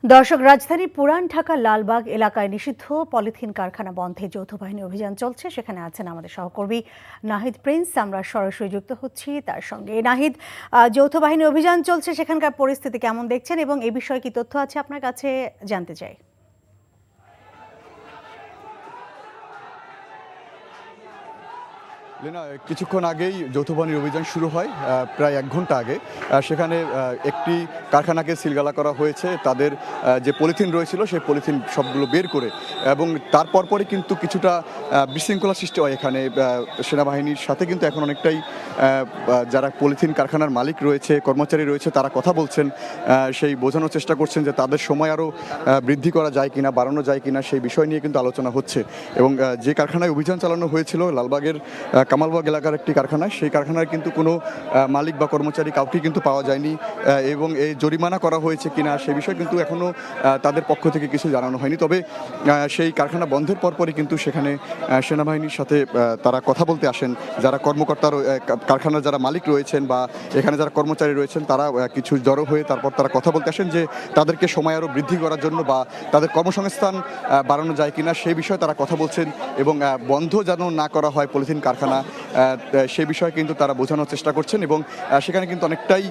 দর্শক, রাজধানীর পুরান ঢাকা লালবাগ এলাকায় নিষিদ্ধ পলিথিন কারখানা বন্ধে যৌথ বাহিনী অভিযান চলছে। সেখানে আছেন আমাদের সহকর্মী নাহিদ প্রিন্স। আমরা সরাসরি যুক্ত হচ্ছি তার সঙ্গে। নাহিদ, যৌথ বাহিনী অভিযান চলছে, সেখানকার পরিস্থিতি কেমন দেখছেন এবং এই বিষয়ে কি তথ্য আছে আপনার কাছে, জানতে চাই। লীনা, কিছুক্ষণ আগেই যৌথ বাহিনীর অভিযান শুরু হয়, প্রায় 1 ঘন্টা আগে। সেখানে একটি কারখানাকে সিলগালা করা হয়েছে। তাদের যে পলিথিন রয়েছিল সেই পলিথিন সবগুলো বের করে, এবং তারপর পরে কিন্তু কিছুটা বিশৃঙ্খলা সৃষ্টি হয় এখানে। সেনাবাহিনীর সাথে কিন্তু এখন অনেকটাই যারা পলিথিন কারখানার মালিক রয়েছে, কর্মচারী রয়েছে, তারা কথা বলছেন, সেই বোঝানোর চেষ্টা করছেন যে তাদের সময় আরও বৃদ্ধি করা যায় কিনা, বাড়ানো যায় কিনা, সেই বিষয় নিয়ে কিন্তু আলোচনা হচ্ছে। এবং যে কারখানায় অভিযান চালানো হয়েছিল লালবাগের কামালবাগ এলাকার একটি কারখানায়, সেই কারখানার কিন্তু কোনো মালিক বা কর্মচারী কাউকে কিন্তু পাওয়া যায়নি, এবং এই জরিমানা করা হয়েছে কিনা সে বিষয়ে কিন্তু এখনও তাদের পক্ষ থেকে কিছু জানানো হয়নি। তবে সেই কারখানা বন্ধের পরপরই কিন্তু সেখানে সেনাবাহিনীর সাথে তারা কথা বলতে আসেন। যারা কর্মকর্তা, কারখানার যারা মালিক রয়েছেন বা এখানে যারা কর্মচারী রয়েছেন, তারা কিছু জড়ো হয়ে তারপর তারা কথা বলতে আসেন যে তাদেরকে সময় আরও বৃদ্ধি করার জন্য বা তাদের কর্মসংস্থান বাড়ানো যায় কিনা সেই বিষয়ে তারা কথা বলছেন, এবং বন্ধ যেন না করা হয় পলিথিন কারখানা, সে বিষয়ে কিন্তু তারা বোঝানোর চেষ্টা করছেন। এবং সেখানে কিন্তু অনেকটাই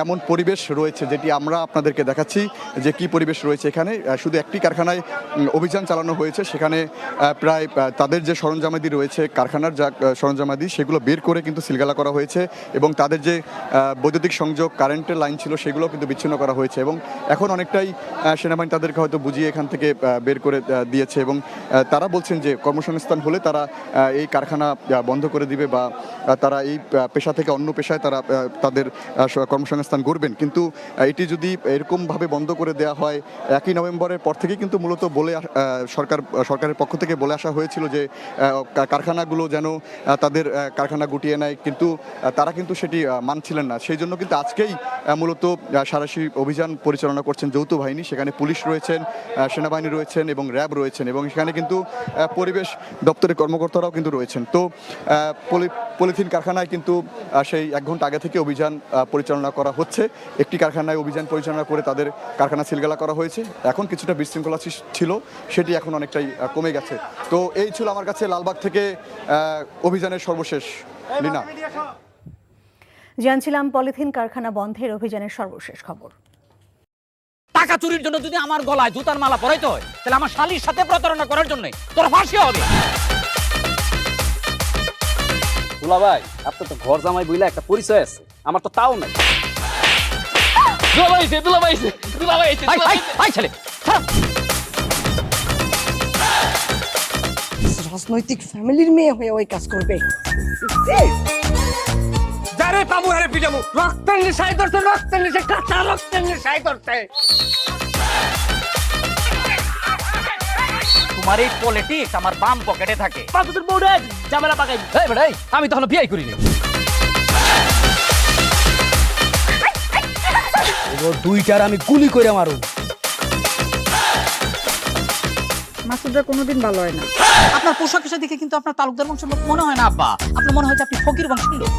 এমন পরিবেশ রয়েছে যেটি আমরা আপনাদেরকে দেখাচ্ছি যে কি পরিবেশ রয়েছে এখানে। শুধু একটি কারখানায় অভিযান চালানো হয়েছে, সেখানে প্রায় তাদের যে সরঞ্জামাদি রয়েছে, কারখানার যা সরঞ্জামাদি, সেগুলো বের করে কিন্তু সিলগালা করা হয়েছে, এবং তাদের যে বৈদ্যুতিক সংযোগ, কারেন্টের লাইন ছিল, সেগুলো কিন্তু বিচ্ছিন্ন করা হয়েছে। এবং এখন অনেকটাই সেনাবাহিনী তাদেরকে হয়তো বুঝিয়ে এখান থেকে বের করে দিয়েছে, এবং তারা বলছেন যে কর্মসংস্থান হলে তারা এই কারখানা বন্ধ করে দিবে বা তারা এই পেশা থেকে অন্য পেশায় তারা তাদের কর্মসংস্থান গড়বেন। কিন্তু এটি যদি এরকমভাবে বন্ধ করে দেওয়া হয়, 1 নভেম্বরের পর থেকে কিন্তু মূলত সরকারের পক্ষ থেকে বলে আসা হয়েছিল যে কারখানাগুলো যেন তাদের কারখানা গুটিয়ে নেয়, কিন্তু তারা কিন্তু সেটি মানছিলেন না। সেই জন্য কিন্তু আজকেই মূলত সাঁড়াশি অভিযান পরিচালনা করছেন যৌথ বাহিনী। সেখানে পুলিশ রয়েছেন, সেনাবাহিনী রয়েছেন এবং র্যাব রয়েছেন, এবং সেখানে কিন্তু পরিবেশ দপ্তরের কর্মকর্তারাও কিন্তু রয়েছেন। তো পলিথিন কারখানায় কিন্তু সেই 1 ঘন্টা আগে থেকে অভিযান পরিচালনা করা হচ্ছে। একটি কারখানায় অভিযান পরিচালনা করে তাদের কারখানা সিলগালা করা হয়েছে। এখন কিছুটা বিশৃঙ্খলা ছিল, সেটি এখন অনেকটাই কমে গেছে। তো এই ছিল আমার কাছে লালবাগ থেকে অভিযানের সর্বশেষ। লীনা, জানছিলাম পলিথিন কারখানা বন্ধের অভিযানের সর্বশেষ খবর। টাকা চুরির জন্য যদি আমার গলায় জুতার মালা পরাইতে হয়, তাহলে আমার শালীর সাথে প্রতারণা করার জন্য তোর ফাঁসি হবে। দুলা ভাই, আপনার তো ঘর জামাই বইলা একটা পরিচয় আছে, আমার তো তাও নাই। রাজনৈতিক ফ্যামিলির মেয়ে হয়ে ওই কাজ করবে। যারে পাবো আরে পিটাবো, রক্তের নেশায় ধরতে, রক্তের নেশায়, কাঁচা রক্তের নেশায় ধরতে। তোমার এই পলিটিক্স আমার বাম পকেটে থাকে। পাঁচদের বউরে ঝামেলা পাকাই। এই বেটাই, আমি তখন বিয়ে করিনি। দুইটার আমি গুলি করে মারু। মাসুদরা কোনোদিন ভালো হয় না। আপনার পোশাক আশাক দেখে কিন্তু আপনার তালুকদার বংশের লোক মনে হয় না আব্বা, আপনার মনে হয় যে আপনি ফকির বংশের লোক।